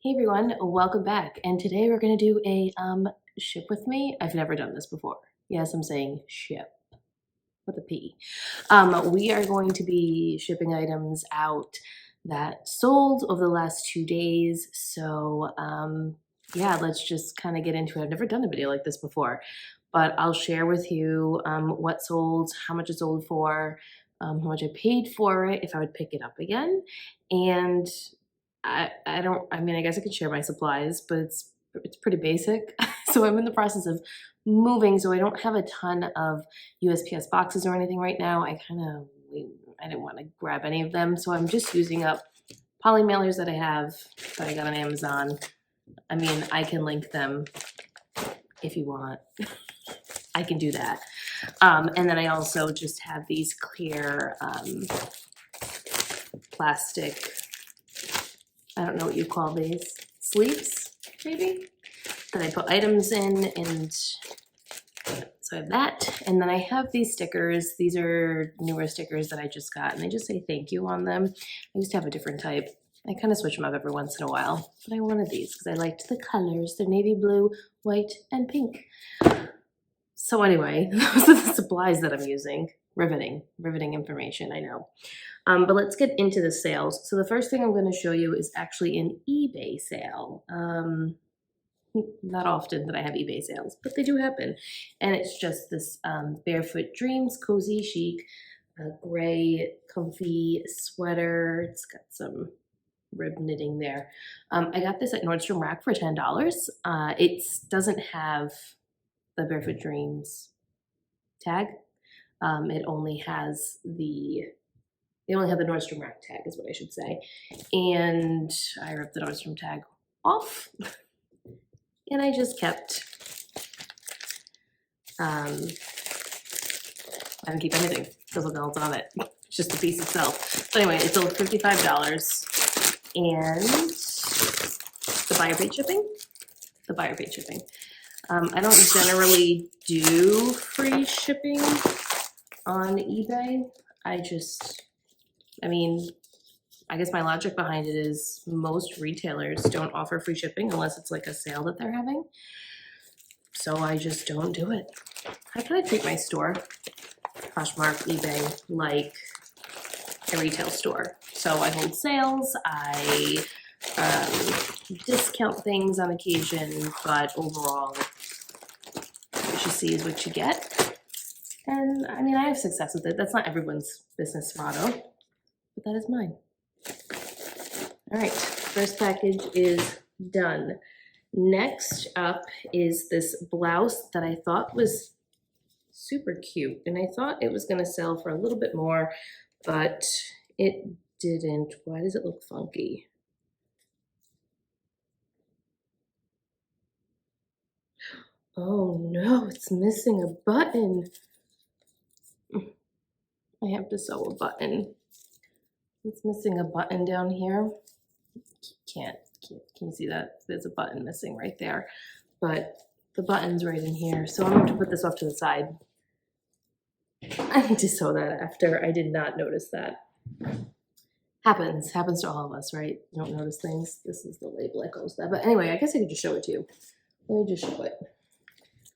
Hey everyone, welcome back. And today we're going to do a ship with me. I've never done this before. Yes, I'm saying ship with a P. We are going to be shipping items out that sold over the last 2 days. So yeah, let's just kind of get into it. I've never done a video like this before, but I'll share with you what sold, how much it sold for, how much I paid for it, if I would pick it up again, and I mean, I guess I could share my supplies, but it's pretty basic. So I'm in the process of moving, so I don't have a ton of USPS boxes or anything right now. I didn't want to grab any of them, so I'm just using up poly mailers that I have that I got on Amazon. I mean, I can link them if you want. I can do that. And then I also just have these clear plastic, I don't know what you call these, sleeves, maybe, that I put items in, and so I have that. And then I have these stickers. These are newer stickers that I just got, and they just say thank you on them. I used to have a different type. I kind of switch them up every once in a while, but I wanted these because I liked the colors. They're navy blue, white, and pink. So anyway, those are the supplies that I'm using. Riveting information, I know. But let's get into the sales. So the first thing I'm going to show you is actually an eBay sale. Not often that I have eBay sales, but they do happen. And it's just this Barefoot Dreams Cozy Chic gray comfy sweater. It's got some rib knitting there. I got this at Nordstrom Rack for $10. It doesn't have the Barefoot Dreams tag. It only has the Nordstrom Rack tag, is what I should say. And I ripped the Nordstrom tag off, and I just kept, I didn't keep anything. There's nothing else on it. It's just the piece itself. So anyway, it sold $55, and the buyer paid shipping. I don't generally do free shipping on eBay. I mean, I guess my logic behind it is most retailers don't offer free shipping unless it's like a sale that they're having. So I just don't do it. I kind of treat my store, Poshmark, eBay, like a retail store. So I hold sales, I discount things on occasion, but overall, what you see is what you get. And I mean, I have success with it. That's not everyone's business motto, but that is mine. All right, first package is done. Next up is this blouse that I thought was super cute, and I thought it was gonna sell for a little bit more, but it didn't. Why does it look funky? Oh no, it's missing a button. I have to sew a button. It's missing a button down here. Can you see that? There's a button missing right there, but the button's right in here. So I'm going to put this off to the side. I need to sew that after. I did not notice that. Happens to all of us, right? You don't notice things. This is the label that goes there. But anyway, I guess I could just show it to you. Let me just show it.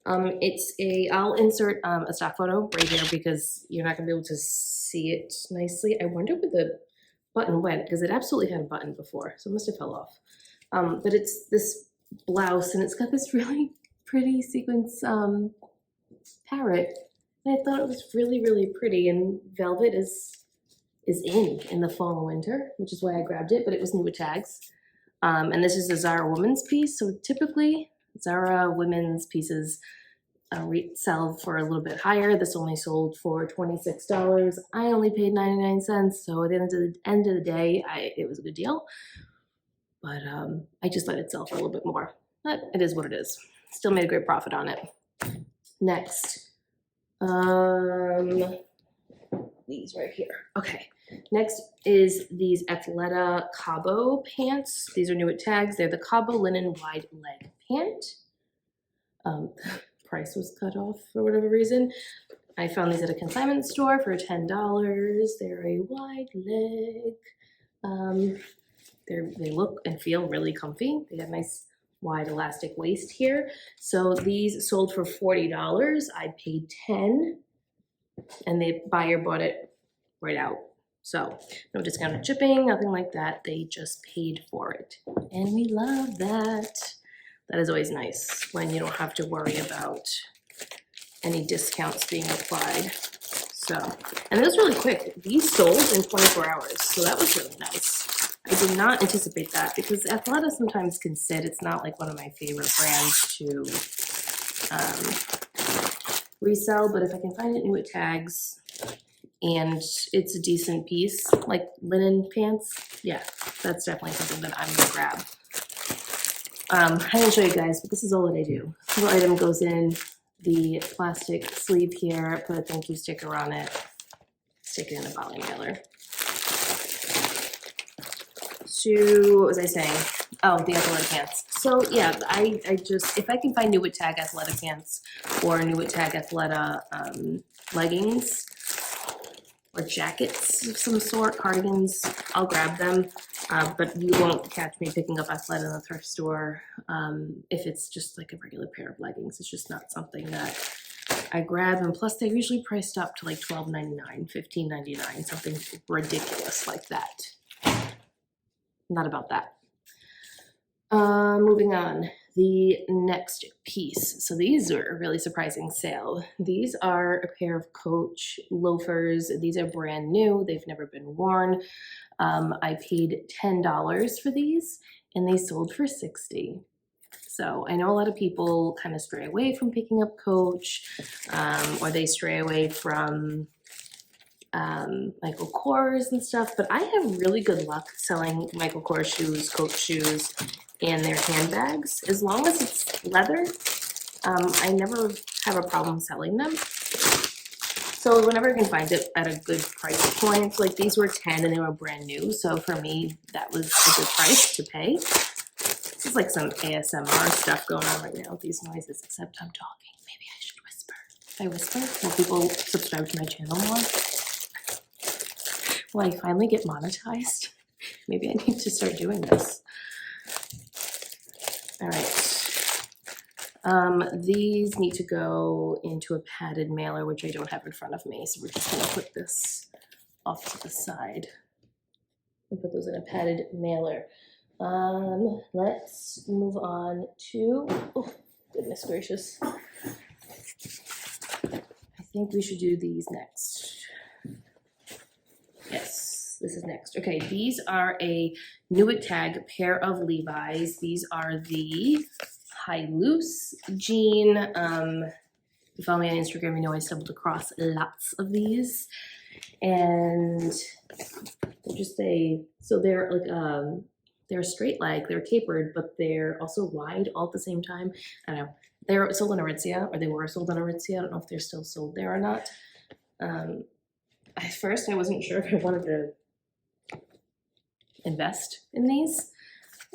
I'll insert a stock photo right here because you're not gonna be able to see it nicely. I wonder where the button went because it absolutely had a button before, so it must have fell off. But it's this blouse, and it's got this really pretty sequins parrot, and I thought it was really pretty. And velvet is in the fall and winter, which is why I grabbed it. But it was new with tags, and this is a Zara women's piece. So typically Zara women's pieces sell for a little bit higher. This only sold for $26. I only paid 99 cents. So at the end of the day, it was a good deal. But I just let it sell for a little bit more. But it is what it is. Still made a great profit on it. Next, these right here. Okay. Next is these Athleta Cabo pants. These are new with tags. They're the Cabo linen wide leg pant. Price was cut off for whatever reason. I found these at a consignment store for $10. They're a wide leg. they look and feel really comfy. They have nice wide elastic waist here. So these sold for $40. I paid $10, and the buyer bought it right out. So no discounted shipping, nothing like that. They just paid for it, and we love that. That is always nice when you don't have to worry about any discounts being applied. So, and it was really quick. These sold in 24 hours, so that was really nice. I did not anticipate that because Athleta sometimes can sit. It's not like one of my favorite brands to resell, but if I can find it new at tags and it's a decent piece, like linen pants, yeah, that's definitely something that I'm gonna grab. I didn't show you guys, but this is all that I do. The item goes in the plastic sleeve here, put a thank you sticker on it, stick it in a poly mailer. So, what was I saying? Oh, the Athleta pants. So yeah, I just, if I can find new at tag Athleta pants or new at tag Athleta leggings or jackets of some sort, cardigans, I'll grab them. But you won't catch me picking up Athleta in the thrift store if it's just like a regular pair of leggings. It's just not something that I grab, and plus they're usually priced up to like $12.99, $15.99, something ridiculous like that. Not about that. Moving on, the next piece. So these are a really surprising sale. These are a pair of Coach loafers. These are brand new. They've never been worn. I paid $10 for these, and they sold for $60. So I know a lot of people kind of stray away from picking up Coach, or they stray away from Michael Kors and stuff, but I have really good luck selling Michael Kors shoes, Coach shoes, and their handbags. As long as it's leather, I never have a problem selling them. So whenever I can find it at a good price point, like these were $10 and they were brand new. So for me, that was a good price to pay. This is like some ASMR stuff going on right now with these noises, except I'm talking. Maybe I should whisper. If I whisper, will people subscribe to my channel more? Will I finally get monetized? Maybe I need to start doing this. All right. These need to go into a padded mailer, which I don't have in front of me. So we're just gonna put this off to the side and put those in a padded mailer. Let's move on to, oh, goodness gracious. I think we should do these next. Yes, this is next. Okay, these are a new at tag pair of Levi's. These are the high loose jean. If you follow me on Instagram, you know I stumbled across lots of these. And they're just so they're like, they're straight leg, they're tapered, but they're also wide all at the same time. I don't know. They're sold on Aritzia, or they were sold on Aritzia. I don't know if they're still sold there or not. At first, I wasn't sure if I wanted to invest in these,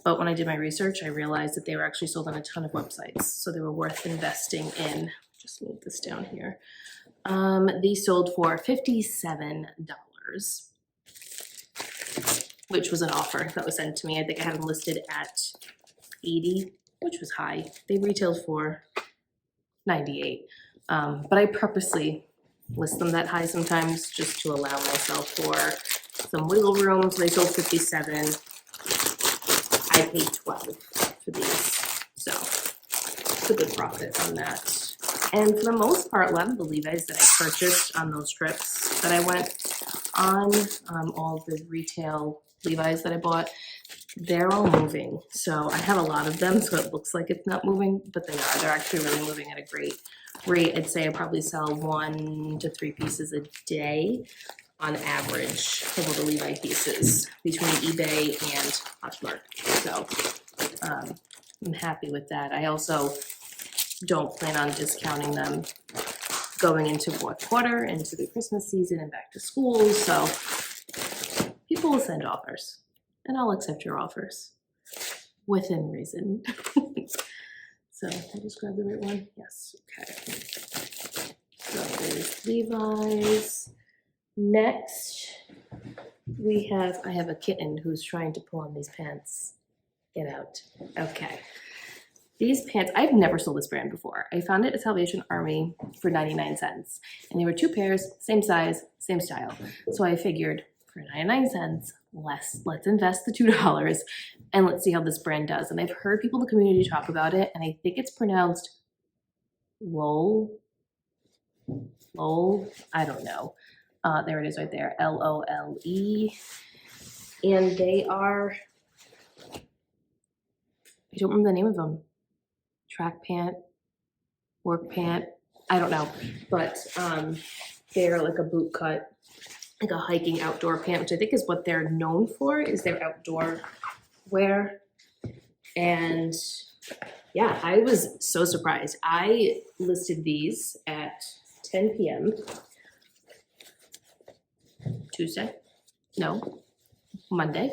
but when I did my research, I realized that they were actually sold on a ton of websites, so they were worth investing in. Just move this down here. These sold for $57, which was an offer that was sent to me. I think I had them listed at $80, which was high. They retailed for $98, but I purposely list them that high sometimes just to allow myself for some wiggle room. So they sold $57. I paid $12 for these, so it's a good profit on that. And for the most part, a lot of the Levi's that I purchased on those trips that I went on, all the retail Levi's that I bought, they're all moving. So I have a lot of them, so it looks like it's not moving, but they are. They're actually really moving at a great rate. I'd say I probably sell 1 to 3 pieces a day on average of all the Levi pieces between eBay and Poshmark. So I'm happy with that. I also don't plan on discounting them going into fourth quarter, into the Christmas season and back to school. So people will send offers and I'll accept your offers within reason. So I just grabbed the right one. Yes, okay. So there's Levi's. Next, I have a kitten who's trying to pull on these pants. Get out. Okay. These pants, I've never sold this brand before. I found it at Salvation Army for 99 cents. And they were 2 pairs, same size, same style. So I figured for 99 cents, let's invest the $2 and let's see how this brand does. And I've heard people in the community talk about it, and I think it's pronounced Lole. Lole, I don't know. There it is right there, Lole. And they are, I don't remember the name of them. Track pant, work pant, I don't know. But they're like a boot cut, like a hiking outdoor pant, which I think is what they're known for, is their outdoor wear. And yeah, I was so surprised. I listed these at 10 p.m. Tuesday, no, Monday,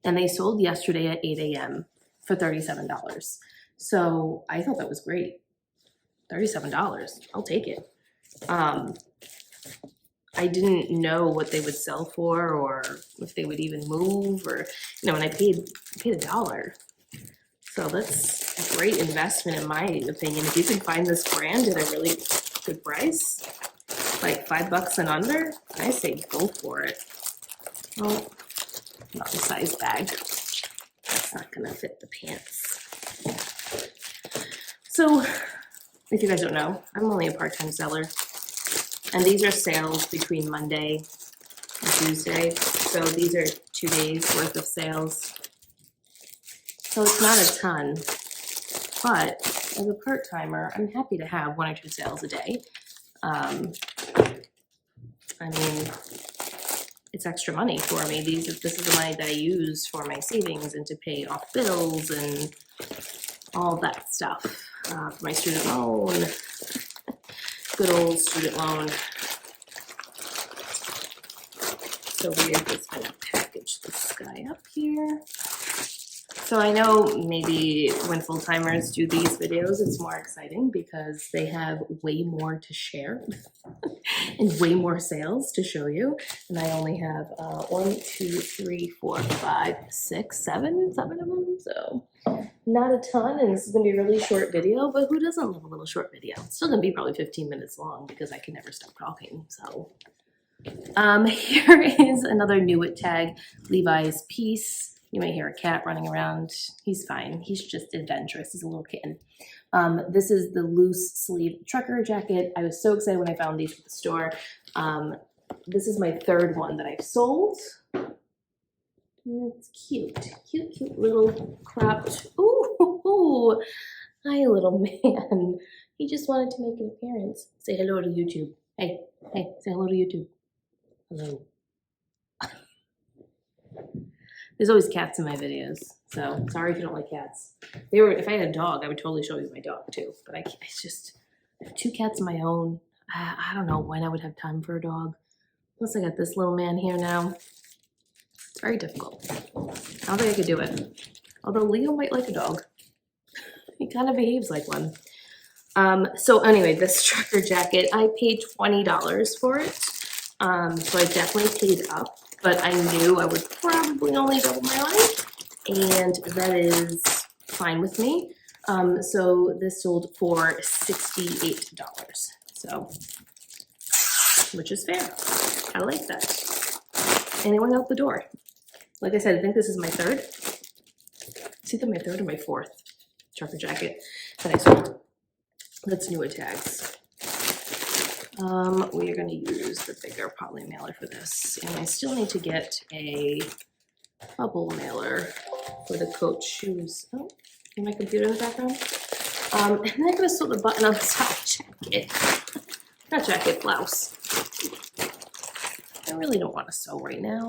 and they sold yesterday at 8 a.m. for $37. So I thought that was great. $37, I'll take it. I didn't know what they would sell for, or if they would even move, or, you know, and I paid $1. So that's a great investment in my opinion. If you can find this brand at a really good price, like $5 and under, I say go for it. Well, not the size bag. That's not gonna fit the pants. So, if you guys don't know, I'm only a part-time seller. And these are sales between Monday and Tuesday. So these are 2 days worth of sales. So it's not a ton, but as a part-timer, I'm happy to have 1 or 2 sales a day. I mean, it's extra money for me. This is the money that I use for my savings and to pay off bills and all that stuff. For my student loan, good old student loan. So we're just gonna package this guy up here. So I know maybe when full-timers do these videos, it's more exciting because they have way more to share and way more sales to show you. And I only have 1, 2, 3, 4, 5, 6, 7 of them. So not a ton, and this is gonna be a really short video, but who doesn't love a little short video? It's still gonna be probably 15 minutes long because I can never stop talking, so. Here is another new it tag, Levi's piece. You might hear a cat running around. He's fine. He's just adventurous. He's a little kitten. This is the loose sleeve trucker jacket. I was so excited when I found these at the store. This is my 3rd one that I've sold. It's cute. Cute, cute little cropped. Ooh, hi, little man. He just wanted to make an appearance. Say hello to YouTube. Hey, say hello to YouTube. Hello. There's always cats in my videos, so sorry if you don't like cats. If I had a dog, I would totally show you my dog too, but I have 2 cats of my own. I don't know when I would have time for a dog. Plus I got this little man here now. It's very difficult. I don't think I could do it. Although Leo might like a dog. He kind of behaves like one. So anyway, this trucker jacket, I paid $20 for it. So I definitely paid up. But I knew I would probably only double my money, and that is fine with me. So this sold for $68, so, which is fair. I like that. And it went out the door. Like I said, I think this is my 3rd. It's either my 3rd or my 4th trucker jacket that I sold. That's new at tags. We are going to use the bigger poly mailer for this, and I still need to get a bubble mailer for the Coach shoes. Oh, in my computer in the background. And then I'm going to sew the button on the top jacket. Not jacket, blouse. I really don't want to sew right now,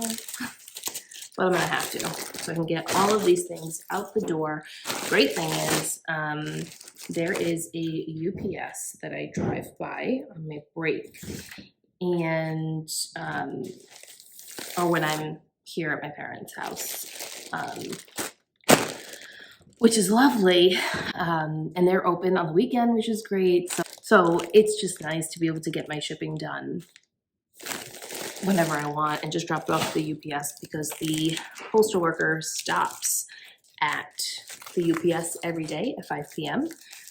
but I'm going to have to, so I can get all of these things out the door. The great thing is, there is a UPS that I drive by on my break, and or when I'm here at my parents' house, which is lovely, and they're open on the weekend, which is great. So it's just nice to be able to get my shipping done whenever I want and just drop it off to the UPS because the postal worker stops at the UPS every day at 5 p.m.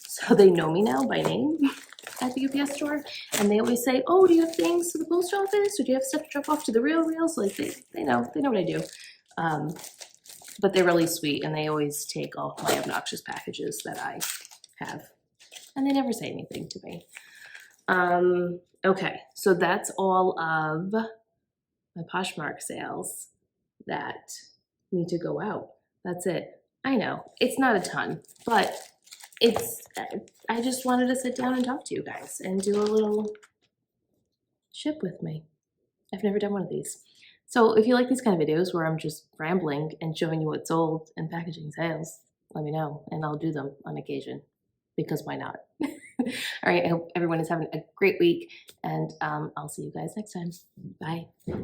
So they know me now by name at the UPS store, and they always say, "Oh, do you have things to the post office, or do you have stuff to drop off to the Reels?" Like they know what I do. But they're really sweet, and they always take all my obnoxious packages that I have, and they never say anything to me. Okay, so that's all of my Poshmark sales that need to go out. That's it. I know it's not a ton, but it's, I just wanted to sit down and talk to you guys and do a little ship with me. I've never done one of these. So if you like these kind of videos where I'm just rambling and showing you what's sold and packaging sales, let me know and I'll do them on occasion, because why not? All right, I hope everyone is having a great week, and I'll see you guys next time. Bye.